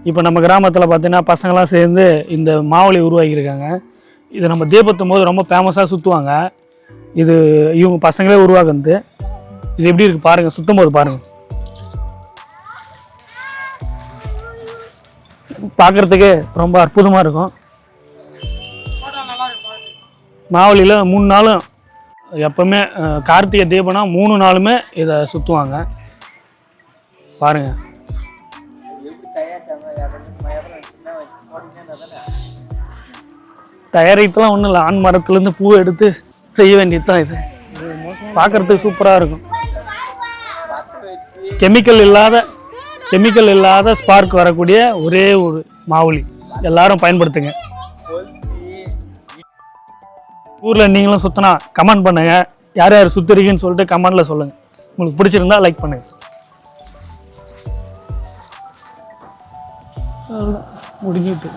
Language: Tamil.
இப்போ நம்ம கிராமத்தில் பார்த்தீங்கன்னா பசங்களாம் சேர்ந்து இந்த மாவலி உருவாக்கியிருக்காங்க. இது நம்ம தீபத்தும் போது ரொம்ப ஃபேமஸாக சுற்றுவாங்க. இது இவங்க பசங்களே உருவாக்குறது. இது எப்படி இருக்குது பாருங்கள், சுற்றும் போது பாருங்கள். பார்க்குறதுக்கே ரொம்ப அற்புதமாக இருக்கும். மாவலியில் 3 நாளும் எப்போவுமே கார்த்திகை தீபம்னா 3 நாளுமே இதை சுற்றுவாங்க. பாருங்கள். தயாரிக்கலாம் ஒன்றும் இல்லை, ஆண் மரத்துலேருந்து பூவை எடுத்து செய்ய வேண்டியது தான். இது பார்க்குறதுக்கு சூப்பராக இருக்கும். கெமிக்கல் இல்லாத ஸ்பார்க் வரக்கூடிய ஒரே ஒரு மாவுளி. எல்லாரும் பயன்படுத்துங்க. ஊரில் நீங்களும் சுற்றினா கமெண்ட் பண்ணுங்கள். யார் யார் சுற்றுறீங்கன்னு சொல்லிட்டு கமெண்டில் சொல்லுங்கள். உங்களுக்கு பிடிச்சிருந்தா லைக் பண்ணுங்கள். முடிஞ்சிட்டு